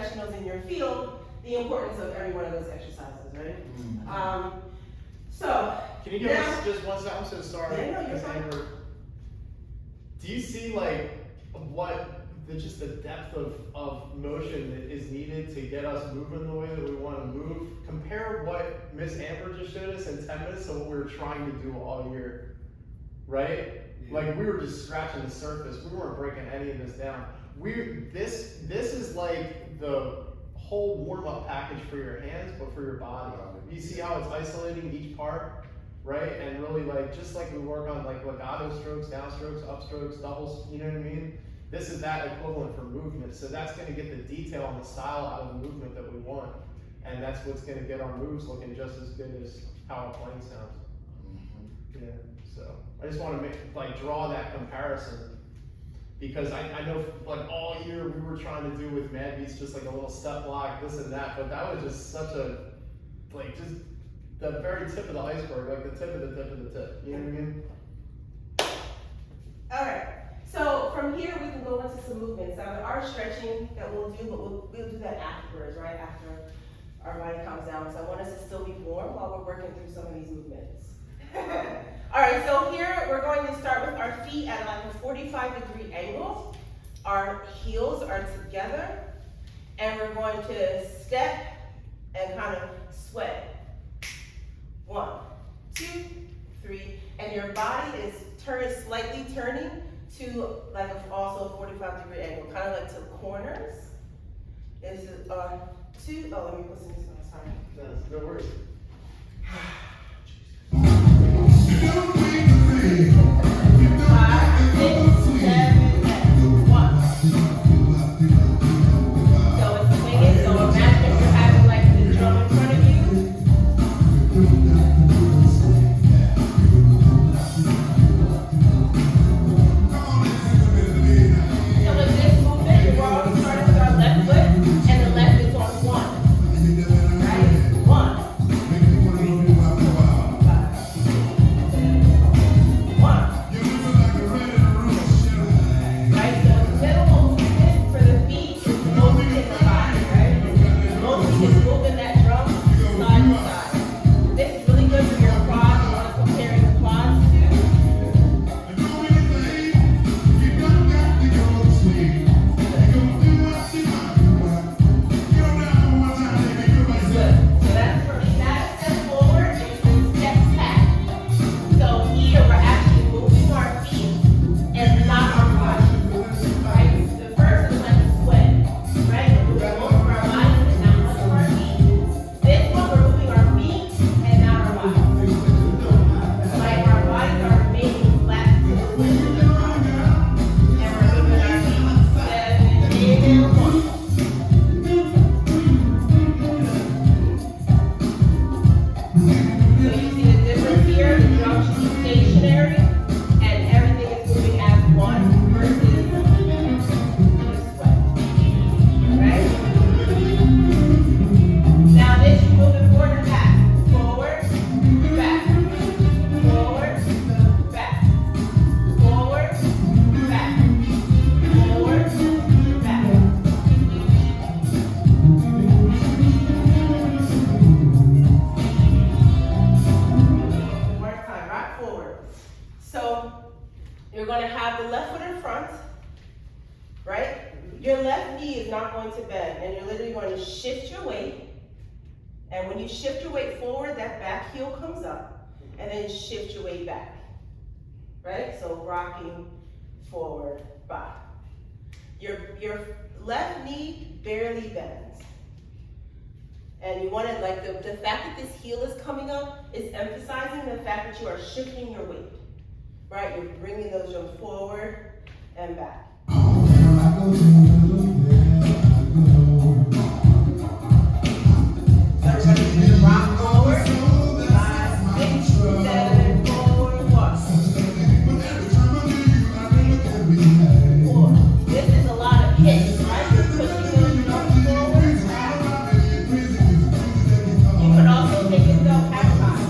professionals in your field the importance of every one of those exercises, right? So, can you give us just one second? I'm so sorry. Yeah, no, you're fine. Do you see like just the depth of motion that is needed to get us moving the way that we want to move? Compare what Miss Amber just showed us in 10 minutes to what we were trying to do all year, right? Yeah. Like we were just scratching the surface. We weren't breaking any of this down. This is like the whole warm-up package for your hands, but for your body. You see how it's isolating each part, right? And really like, just like we work on like legato strokes, downstrokes, upstrokes, doubles, you know what I mean? This is that equivalent for movement. So that's gonna get the detail and the style out of the movement that we want. And that's what's gonna get our moves looking just as good as how our playing sounds. Yeah, so I just wanna draw that comparison. Because I know like all year we were trying to do with Mad Beats just like a little step block, this and that, but that was just such a, like just the very tip of the iceberg, like the tip of the tip of the tip, you know what I mean? All right, so from here we can go into some movements. Now there are stretching that we'll do, but we'll do that afterwards, right? After our body calms down. So I want us to still be warm while we're working through some of these movements. All right, so here we're going to start with our feet at like a 45-degree angle. Our heels are together, and we're going to step and kind of sweat. 1, 2, 3, and your body is slightly turning to like also a 45-degree angle, kind of like to corners. This is 2. Oh, let me put some this on. Sorry. No worries. 5, 6, 7, 8. 1. So it's swinging. So imagine if you're having like the drum in front of you. So in this movement, we're always starting with our left foot, and the left is on 1. Right? 1. And when you shift your weight forward, that back heel comes up, and then shift your weight back, right? So rocking forward, back. Your left knee barely bends. And you want to, like, the fact that this heel is coming up is emphasizing the fact that you are shifting your weight, right? You're bringing those jumps forward and back. Rock forward, 5, 6, 7, forward, walk. 4. This is a lot of hits, right? You're pushing those jumps forward. You can also take yourself half time.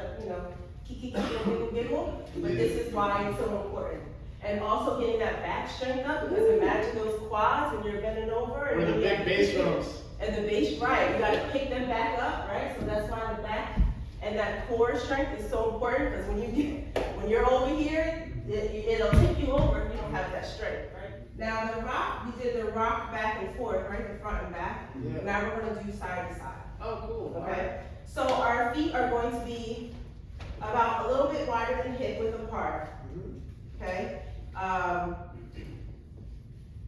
to, kiki and giggle giggle, but this is why it's so important. And also getting that back strength up, because imagine those quads when you're bending over. Or the big bass drums. And the base, right, you gotta pick them back up, right? So that's why the back and that core strength is so important, because when you're over here, it'll tip you over if you don't have that strength, right? Now the rock, we did the rock back and forth, right, the front and back. Yeah. Now we're gonna do side to side. Oh, cool. Okay? So our feet are going to be about a little bit wider than hip width apart, okay?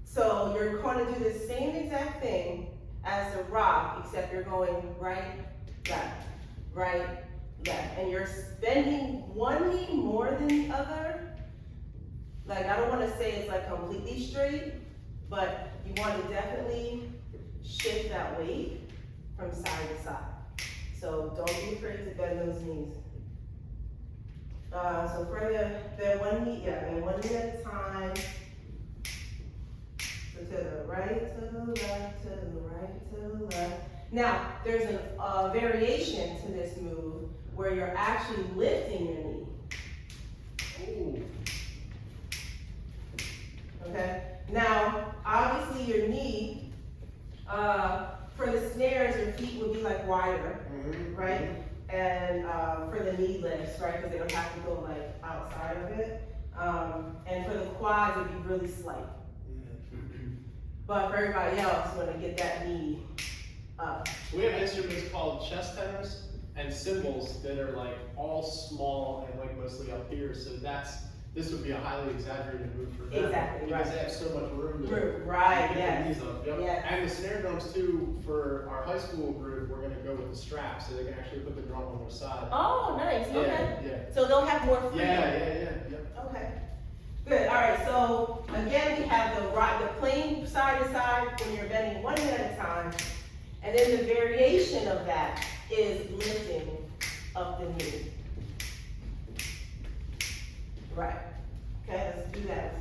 So you're going to do the same exact thing as the rock, except you're going right, left, right, left. And you're bending one knee more than the other. Like, I don't want to say it's like completely straight, but you want to definitely shift that weight from side to side. So don't be afraid to bend those knees. So for the one knee, one knee at a time. So to the right, to the left, to the right, to the left. Now, there's a variation to this move where you're actually lifting your knee. Ooh. Okay? Now, obviously your knee, for the snares, your feet would be like wider, right? And for the knee lifts, right? Because they don't have to go like outside of it. And for the quads, it'd be really slight. But for everybody else, you want to get that knee up. We have instruments called chest tenors and cymbals that are like all small and like mostly up here. So this would be a highly exaggerated move for them. Exactly, because right. they have so much room to Right, get yes. their knees up. Yep. Yes. And the snare drums too, for our high school group, we're gonna go with the strap so they can actually put the drum on their side. Oh, nice, okay. Yeah. So they'll have more freedom. Yep. Okay. Good, all right, so again, we have the plain side to side when you're bending one knee at a time. And then the variation of that is lifting up the knee. Right. Okay, let's do that.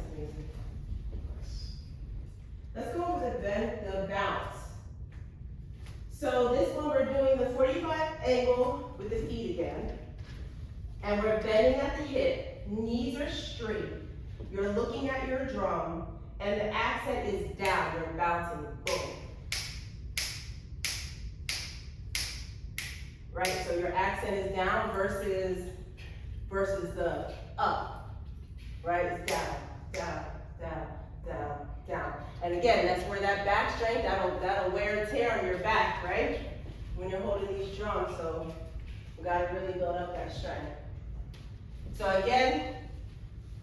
Let's go over the bounce. So this one, we're doing the 45 angle with the feet again. And we're bending at the hip, knees are straight. You're looking at your drum, and the accent is down, you're bouncing, boom. Right, so your accent is down versus the up. Right, it's down, down, down, down, down. And again, that's where that back strength, that'll wear and tear on your back, right? When you're holding these drums, so you gotta really build up that strength. So again,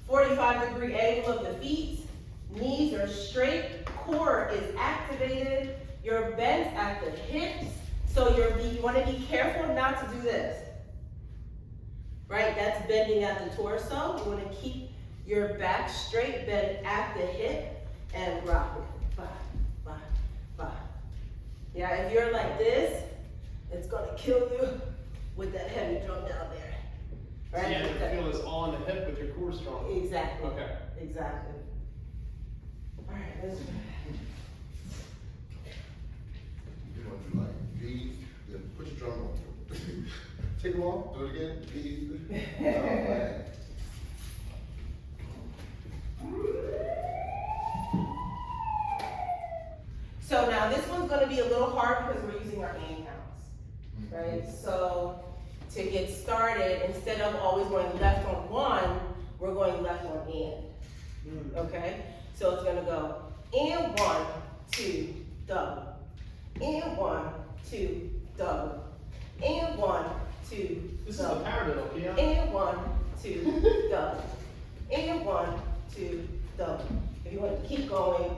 45-degree angle of the feet, knees are straight, core is activated, you're bent at the hips, so you wanna be careful not to do this. Right, that's bending at the torso. You wanna keep your back straight, bend at the hip, and rock it. Bye, bye, bye. Yeah, if you're like this, it's gonna kill you with that heavy drum down there. Right? So you have to feel this all in the hip with your core strong. Exactly. Okay. Exactly. All right, let's. You know, do like these, then put your drum on. Take them off, do it again, these. Oh, man. So now this one's gonna be a little hard because we're using our hand counts, right? So to get started, instead of always going left on one, we're going left on and, okay? So it's gonna go and 1, 2, double, and 1, 2, double, and 1, 2, This is double, a paradiddle, Keon. and 1, 2, double, and 1, 2, double. If you want to keep going,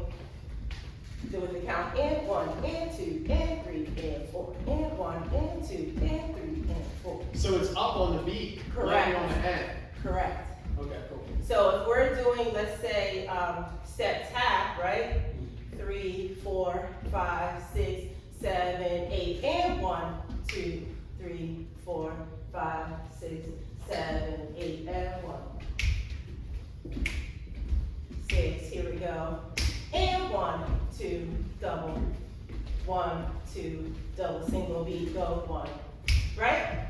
do it the count, and 1, and 2, and 3, and 4, and 1, and 2, and 3, and 4. So it's up on the beat, Correct. landing on the end. Correct. Okay, cool. So if we're doing, let's say, step tap, right? 3, 4, 5, 6, 7, 8, and 1, 2, 3, 4, 5, 6, 7, 8, and 1. 6, here we go. And 1, 2, double. 1, 2, double, single beat, go 1. Right?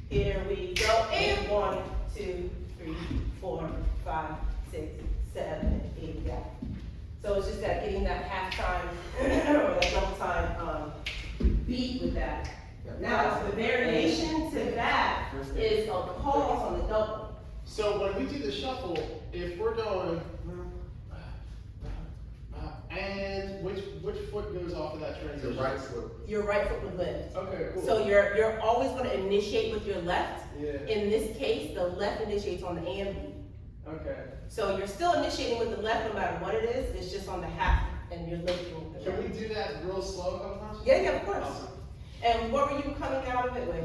Here we go. And 1, 2, 3, 4, 5, 6, 7, 8. Yeah. So it's just that getting that half time or that double time beat with that. Now the variation to that is a pause on the double. So when we do the shuffle, if we're going, and which foot goes off of that transition? Your right foot. Your right foot would lift. Okay, cool. So you're always going to initiate with your left. Yeah. In this case, the left initiates on the and beat. Okay. So you're still initiating with the left no matter what it is. It's just on the half, and you're lifting with the Can right. we do that real slow a couple times? Yeah, of course. Awesome. And what were you coming out of it with?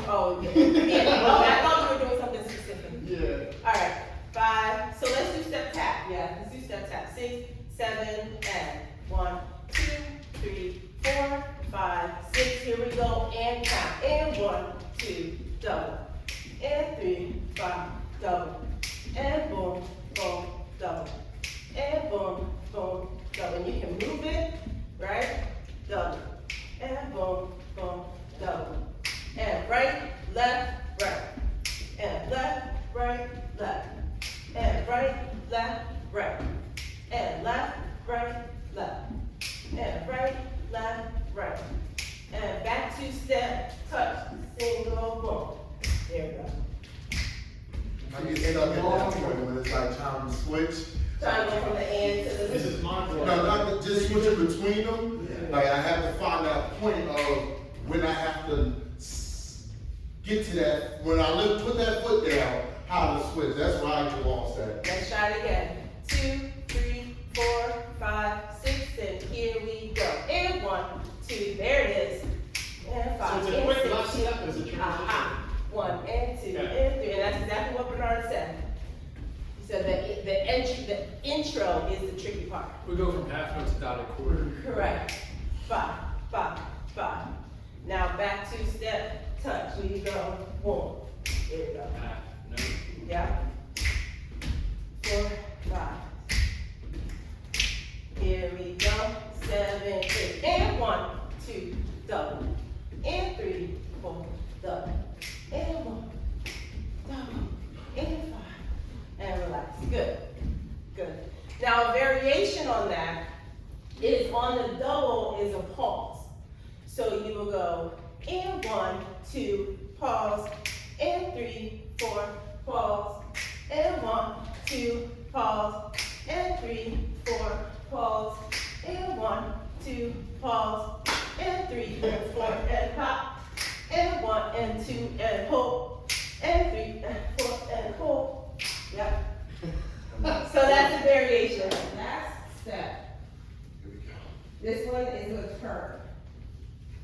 Oh, yeah. I thought you were doing something specific. Yeah. All right, 5. So let's do step tap. Yeah, let's do step tap. 6, 7, and 1, 2, 3, 4, 5, 6. Here we go, and count. And 1, 2, double. And 3, 5, double. And boom, boom, double. And boom, boom, double. And you can move it, right? Double. And boom, boom, double. And right, left, right. And left, right, left. And right, left, right. And left, right, left. And right, left, right. And back 2 step, touch, single, boom. There we go. I get stuck at that point when it's like time to switch. Trying to go from the end to the. This is my No, not just switching between them. Yeah. Like I have to find that point of when I have to get to that, when I put that foot down, how to switch. That's where I get lost at. Let's try it again. 2, 3, 4, 5, 6, and here we go. And 1, 2, there it is. And 5, So it's a and quick 6. left step as a transition. Aha. 1 and 2 and 3, and that's exactly what Bernard said. He said that the intro is the tricky part. We go from half note to dotted quarter. Correct. 5, 5, 5. Now back to step touch. We go 1. There we go. Half note. Yeah. 4, 5. Here we go. 7, 8. And 1, 2, double. And 3, 4, double. And 1, double. And 5. And relax. Good. Good. Now a variation on that is on the double is a pause. So you will go and 1, 2, pause, and 3, 4, pause, and 1, 2, pause, and 3, 4, pause, and 1, 2, pause, and 3, and 4, and hop, and 1, and 2, and hold, and 3, and 4, and hold. Yep. So that's a variation. Last step. Here we go. This one is a turn.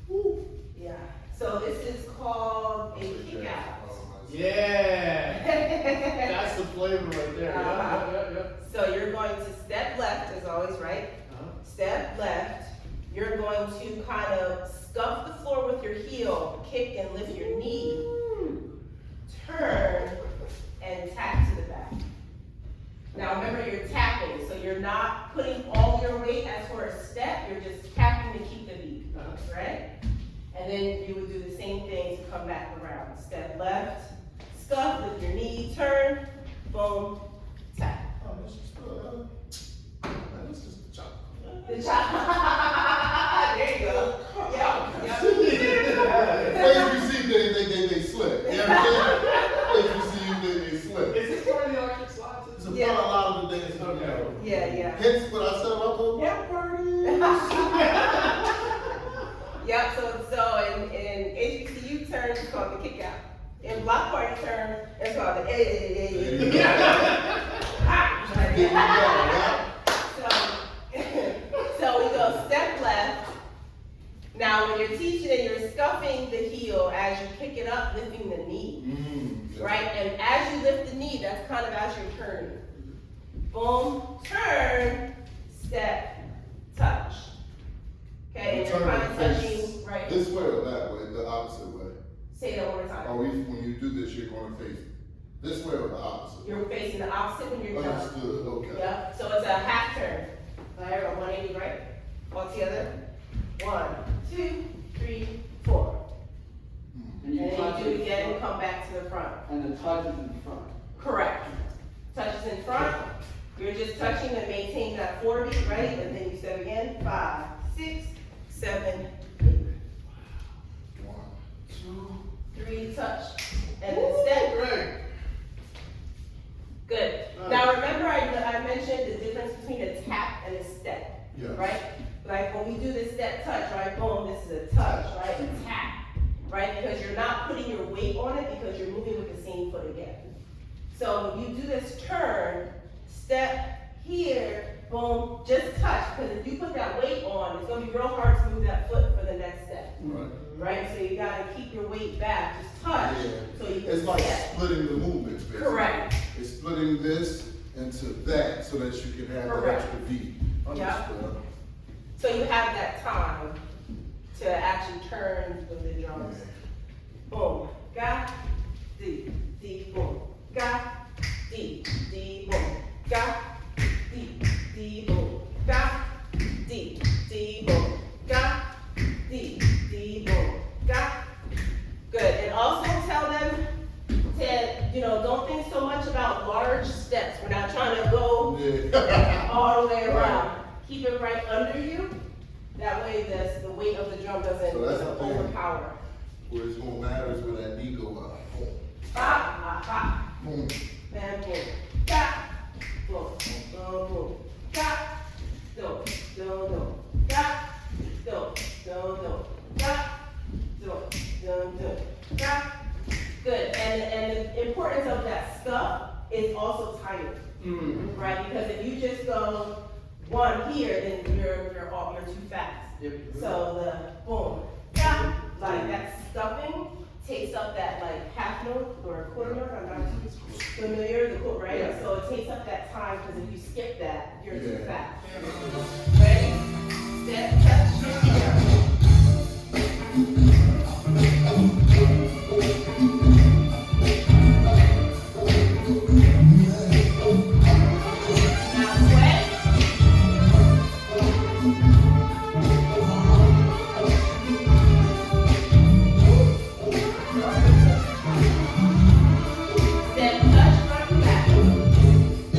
Woo. Yeah. So this is called a kick out. Yeah. That's the flavor right there. Uh-huh. Yep. So you're going to step left as always, right? Uh-huh. Step left. You're going to kind of scuff the floor with your heel, kick and lift your knee. Turn and tap to the back. Now remember you're tapping, so you're not putting all your weight as for a step, you're just tapping to keep the beat, right? And then you would do the same thing to come back around. Step left, scuff, lift your knee, turn, boom, tap. Oh, this is the chop. The chop. There you go. Yep. HBC, they slip. You know what I'm saying? HBC, they slip. Is this part of the electric slides? It's a lot of the things. Okay. Yeah. Hence what I said about the block party. Yep, so in HBCU terms, it's called the kick out. In block party terms, it's called the So we go step left. Now when you're teaching it, you're scuffing the heel as you pick it up, lifting the knee. Right? And as you lift the knee, that's kind of as you're turning. Boom, turn, step, touch. Okay, and you're kind of touching, right? This way or that way, the opposite way. Say that one more time. When you do this, you're going to face this way or the opposite? You're facing the opposite when you're done. Understood, okay. Yep, so it's a half turn. Right, or 180, right? All together. 1, 2, 3, 4. And again and come back to the front. And the touch is in front. Correct. Touches in front, you're just touching and maintaining that 4 beat, right? And then you step again, 5, 6, 7, 8. 1, 2. 3, touch, and then step. Greg. Good. Now remember I mentioned the difference between a tap and a step, Yes. right? Like when we do the step touch, right, boom, this is a touch, right, a tap, right? Because you're not putting your weight on it because you're moving with the same foot again. So when you do this turn, step here, boom, just touch, because if you put that weight on, it's gonna be real hard to move that foot for the next step, Right. right? So you gotta keep your weight back, just touch, Yeah. so you can It's like step. splitting the movements, basically. Correct. It's splitting this into that so that you can have that Correct. extra beat. Yeah. Understood. So you have that time to actually turn with the drums. Boom, ga, D, D, boom, ga, D, D, boom, ga, D, D, boom, ga, D, D, boom, ga, D, D, boom, ga. Good, and also tell them to, don't think so much about large steps. We're not trying to go Yeah. all the way around. Right. Keep it right under you. That way the weight of the drum doesn't So that's the thing. overpower. Where it's gonna matter is where that knee go up. Boom. Ba, ba, ba. Boom. And boom. Ga. Boom. Boom, boom. Ga. Do. Do, do. Ga. Do. Do, do. Ga. Do. Do, do. Ga. Good. And the importance of that stuff is also timing. Right? Because if you just go one here, then you're too fast. Yep. So the boom, ga, like that stuffing takes up that like half note or a quarter note. I'm not too familiar, the quote, right? Yeah. So it takes up that time because if you skip that, you're too Yeah. fast. Ready? Step, touch, yeah. Now sweat. Step, touch, front and back.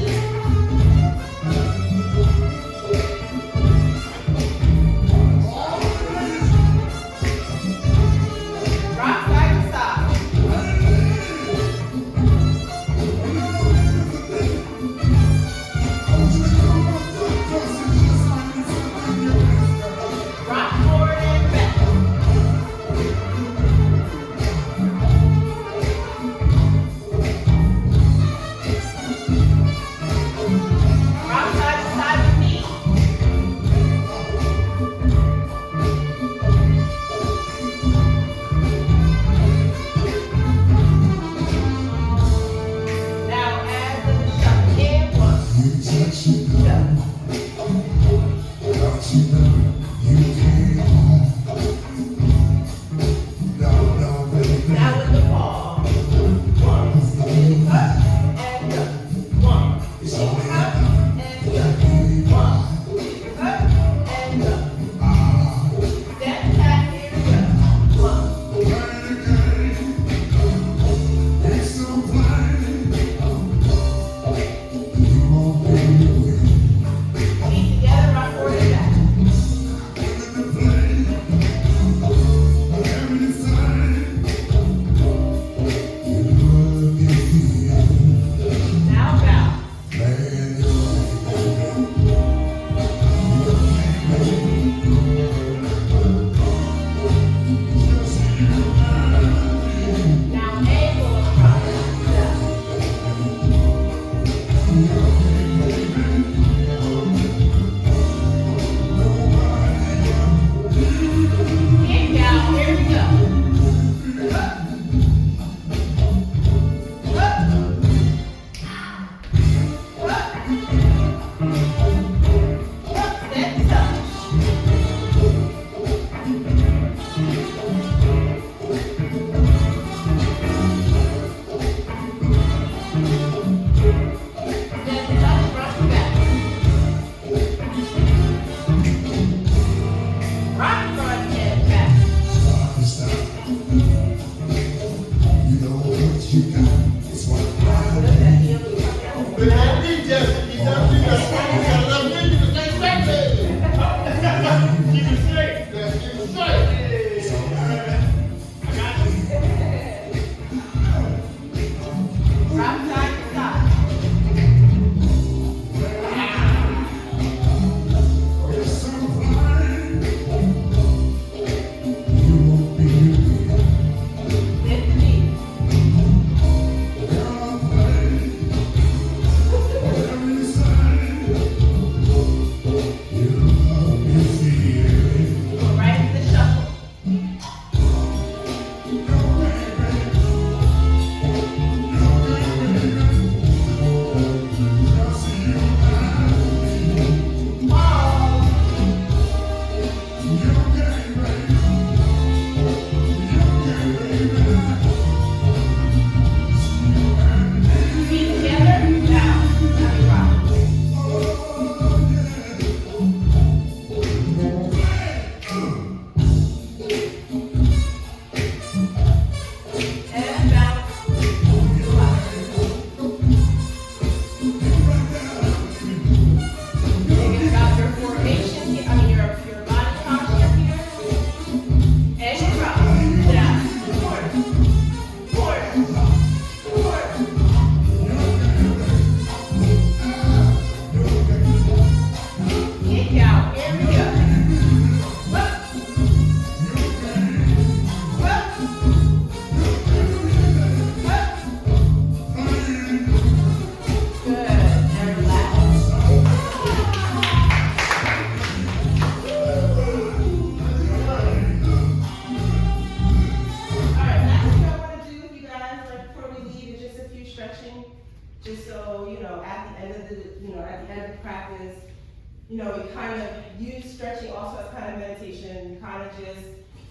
know, we kind of use stretching also as kind of meditation. You kind of just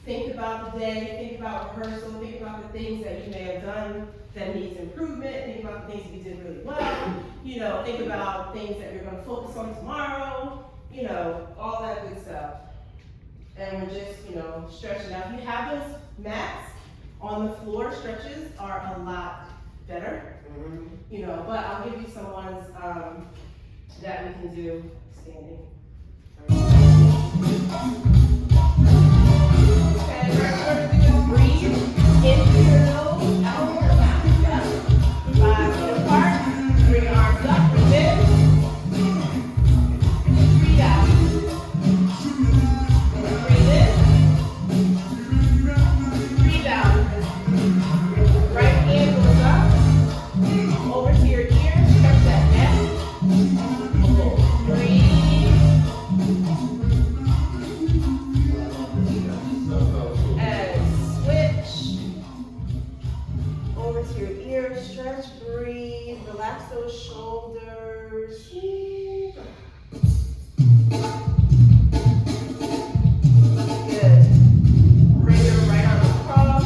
think about the day, think about rehearsal, think about the things that you may have done that needs improvement, think about the things that you did really well, you know, think about things that you're gonna focus on tomorrow, you know, all that good stuff. And we're just, you know, stretching. Now, if you have those mats on the floor, stretches are a lot better, you know, but I'll give you some ones that we can do standing. Okay, first we're gonna do breathe into your nose, out your mouth. Yeah. 5 feet apart. Bring your arms up, breathe in. Breathe out. Breathe in. Breathe out. Right hand goes up. Over to your ear. Stretch that neck. Breathe. Stretch, breathe, relax those shoulders. Good. Bring your right arm across.